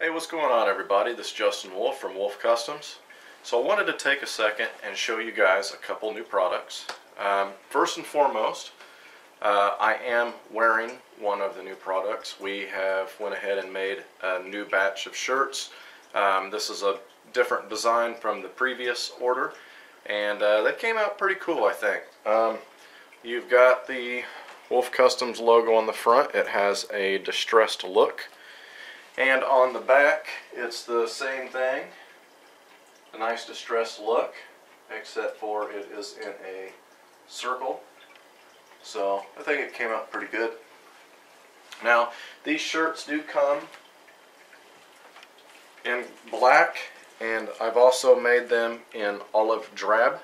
Hey, what's going on everybody? This is Justin Wolf from Wolf Customs. So I wanted to take a second and show you guys a couple new products. First and foremost, I am wearing one of the new products. We have went ahead and made a new batch of shirts. This is a different design from the previous order, and they came out pretty cool, I think. You've got the Wolf Customs logo on the front. It has a distressed look. And on the back, it's the same thing, a nice distressed look, except for it is in a circle. So I think it came out pretty good. Now, these shirts do come in black, and I've also made them in olive drab.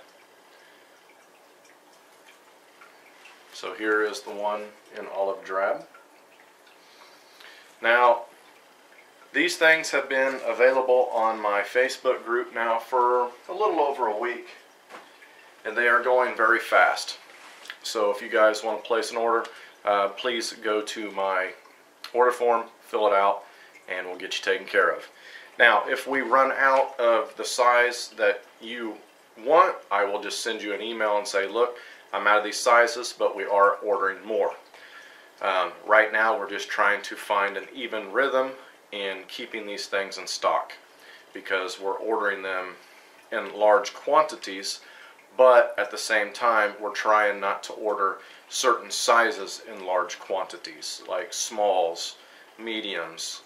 So here is the one in olive drab. Now, these things have been available on my Facebook group now for a little over a week, and they are going very fast. So if you guys want to place an order, please go to my order form, fill it out, and we'll get you taken care of. Now, if we run out of the size that you want, I will just send you an email and say, look, I'm out of these sizes, but we are ordering more. Right now, we're just trying to find an even rhythm in keeping these things in stock, because we're ordering them in large quantities, but at the same time we're trying not to order certain sizes in large quantities, like smalls, mediums,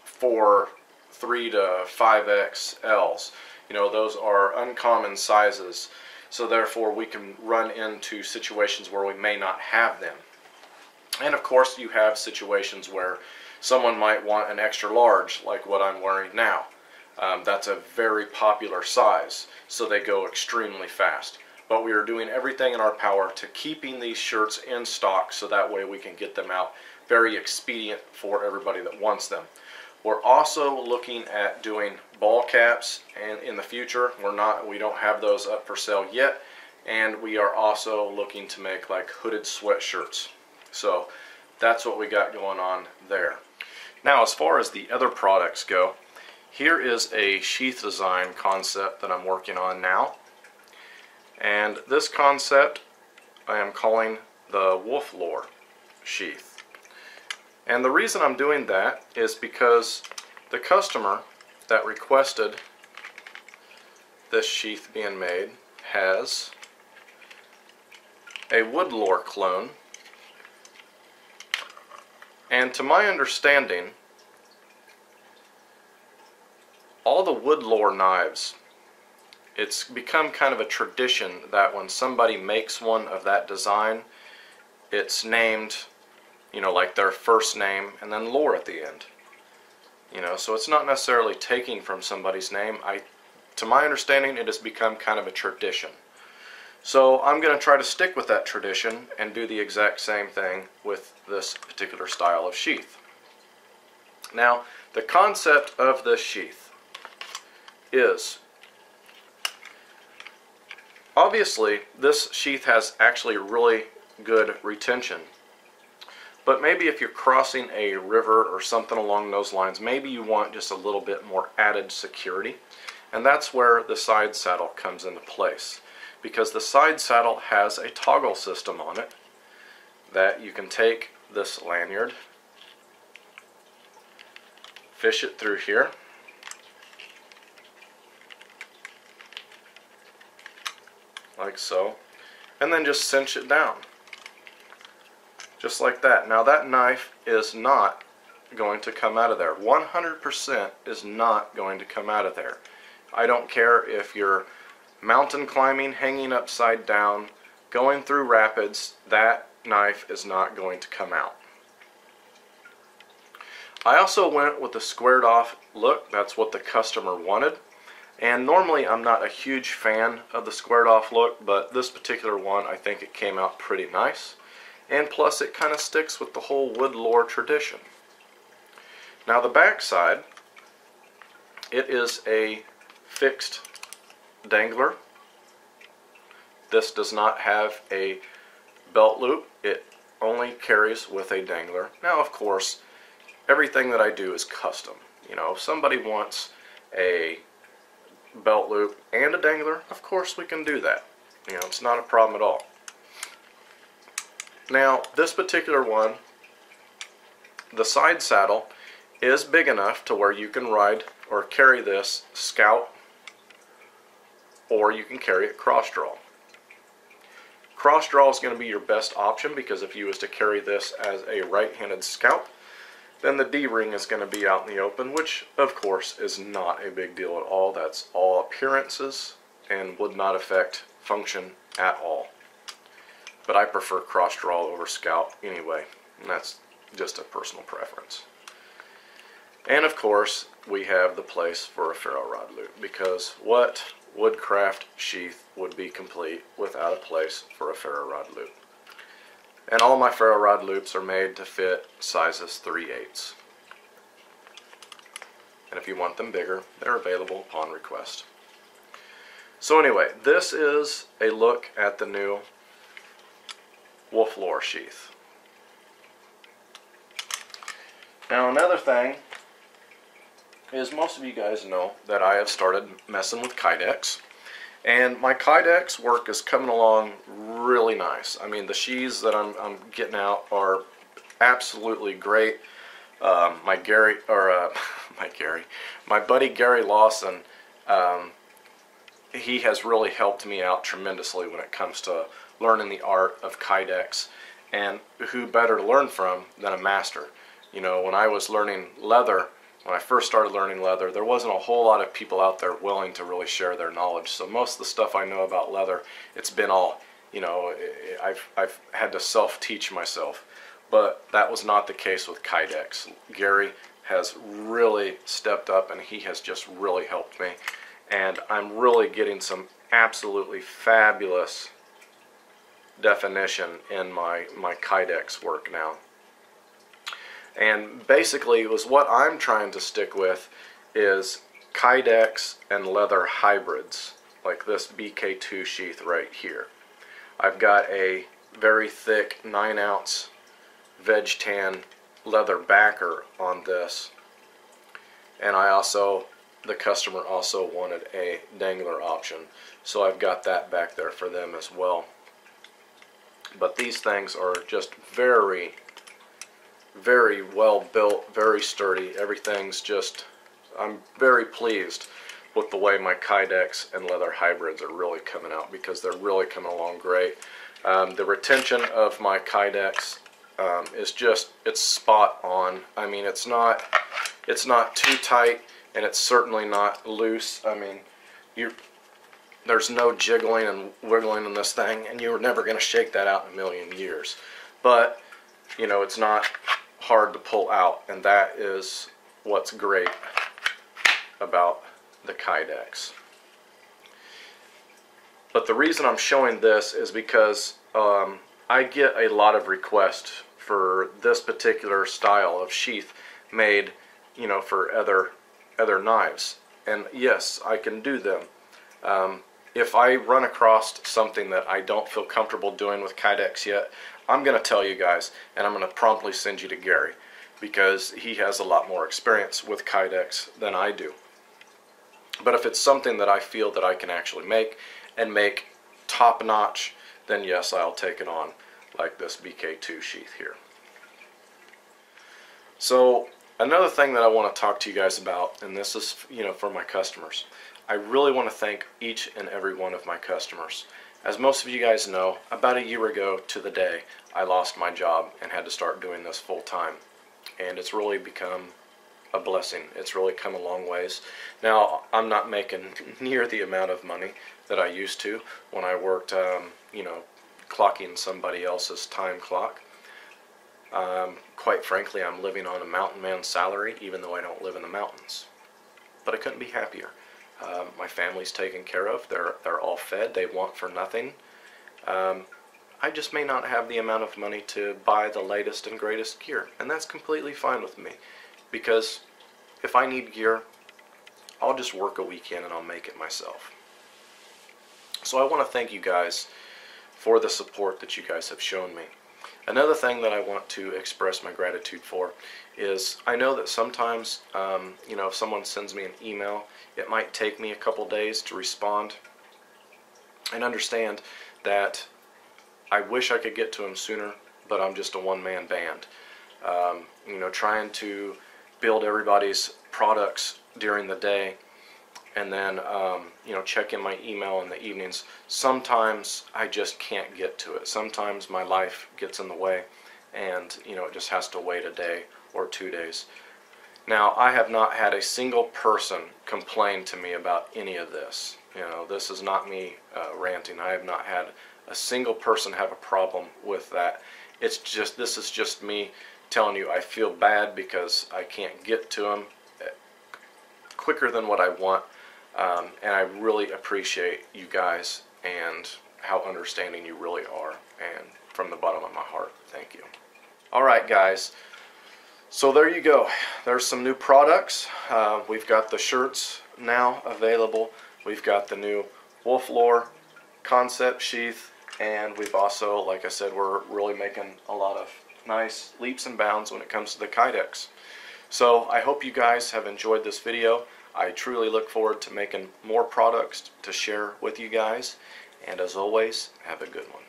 for 3 to 5XLs. You know, those are uncommon sizes, so therefore we can run into situations where we may not have them. And of course you have situations where someone might want an extra large, like what I'm wearing now. That's a very popular size, so they go extremely fast. But we are doing everything in our power to keeping these shirts in stock, so that way we can get them out very expedient for everybody that wants them. We're also looking at doing ball caps, and in the future we don't have those up for sale yet, and we are also looking to make like hooded sweatshirts. So that's what we got going on there. Now, as far as the other products go, here is a sheath design concept that I'm working on now. And this concept I am calling the Wolf Lore sheath. And the reason I'm doing that is because the customer that requested this sheath being made has a Wood Lore clone. And to my understanding, all the Wood Lore knives, it's become kind of a tradition that when somebody makes one of that design, it's named, you know, like their first name and then lore at the end. You know, so it's not necessarily taking from somebody's name. To my understanding, it has become kind of a tradition. So I'm going to try to stick with that tradition and do the exact same thing with this particular style of sheath. Now, the concept of this sheath is, obviously this sheath has actually really good retention, but maybe if you're crossing a river or something along those lines, maybe you want just a little bit more added security, and that's where the side saddle comes into place. Because the side saddle has a toggle system on it that you can take this lanyard, fish it through here, like so, and then just cinch it down, just like that. Now that knife is not going to come out of there. 100% is not going to come out of there. I don't care if you're mountain climbing, hanging upside down, going through rapids, that knife is not going to come out. I also went with the squared off look. That's what the customer wanted. And normally I'm not a huge fan of the squared off look, but this particular one, I think it came out pretty nice. And plus it kind of sticks with the whole Wood Lore tradition. Now the back side, it is a fixed dangler. This does not have a belt loop. It only carries with a dangler. Now, of course, everything that I do is custom. You know, if somebody wants a belt loop and a dangler, of course we can do that. You know, it's not a problem at all. Now, this particular one, the side saddle is big enough to where you can ride or carry this scout, or you can carry it cross draw. Cross draw is going to be your best option, because if you was to carry this as a right-handed scout, then the D-ring is going to be out in the open, which of course is not a big deal at all. That's all appearances and would not affect function at all. But I prefer cross draw over scout anyway, and that's just a personal preference. And of course we have the place for a ferro rod loop, because what woodcraft sheath would be complete without a place for a ferro rod loop? And all my ferro rod loops are made to fit sizes 3/8. And if you want them bigger, they're available upon request. So anyway, this is a look at the new wolf lore sheath. Now another thing is, most of you guys know that I have started messing with Kydex, and my Kydex work is coming along really nice. I mean, the sheaths that I'm getting out are absolutely great. My buddy Gary Lawson, he has really helped me out tremendously when it comes to learning the art of Kydex, and who better to learn from than a master? You know, when I was learning leather, when I first started learning leather, there wasn't a whole lot of people out there willing to really share their knowledge. So most of the stuff I know about leather, it's been all, you know, I've had to self-teach myself. But that was not the case with Kydex. Gary has really stepped up, and he has just really helped me. And I'm really getting some absolutely fabulous definition in my Kydex work now. And basically, it was what I'm trying to stick with is Kydex and leather hybrids, like this BK2 sheath right here. I've got a very thick 9-ounce veg tan leather backer on this, and the customer also wanted a dangler option, so I've got that back there for them as well. But these things are just very, very well built, very sturdy. Everything's just, I'm very pleased with the way my Kydex and leather hybrids are really coming out, because they're really coming along great. The retention of my Kydex is just, it's spot on. I mean, it's not too tight, and it's certainly not loose. I mean, there's no jiggling and wiggling in this thing, and you're never going to shake that out in a million years. But, you know, it's not hard to pull out, and that is what's great about the Kydex. But the reason I'm showing this is because I get a lot of requests for this particular style of sheath made, you know, for other knives. And yes, I can do them. If I run across something that I don't feel comfortable doing with Kydex yet, I'm going to tell you guys, and I'm going to promptly send you to Gary, because he has a lot more experience with Kydex than I do. But if it's something that I feel that I can actually make, and make top notch, then yes, I'll take it on, like this BK2 sheath here. So another thing that I want to talk to you guys about, and this is, you know, for my customers. I really want to thank each and every one of my customers. As most of you guys know, about a year ago to the day, I lost my job and had to start doing this full time. And it's really become a blessing. It's really come a long ways. Now, I'm not making near the amount of money that I used to when I worked, you know, clocking somebody else's time clock. Quite frankly, I'm living on a mountain man salary, even though I don't live in the mountains. But I couldn't be happier. My family's taken care of. They're all fed. They want for nothing. I just may not have the amount of money to buy the latest and greatest gear, and that's completely fine with me, because if I need gear, I'll just work a weekend and I'll make it myself. So I want to thank you guys for the support that you guys have shown me. Another thing that I want to express my gratitude for is I know that sometimes, if someone sends me an email, it might take me a couple days to respond, and understand that I wish I could get to them sooner, but I'm just a one-man band. Trying to build everybody's products during the day, and then check in my email in the evenings. Sometimes I just can't get to it. Sometimes my life gets in the way, and it just has to wait a day or 2 days. Now, I have not had a single person complain to me about any of this. This is not me ranting. I have not had a single person have a problem with that. This is just me telling you I feel bad because I can't get to them quicker than what I want. And I really appreciate you guys and how understanding you really are. And from the bottom of my heart, thank you. Alright guys, so there you go. There's some new products. We've got the shirts now available. We've got the new Wolf Lore concept sheath. And we've also, like I said, we're really making a lot of nice leaps and bounds when it comes to the Kydex. So I hope you guys have enjoyed this video. I truly look forward to making more products to share with you guys. And as always, have a good one.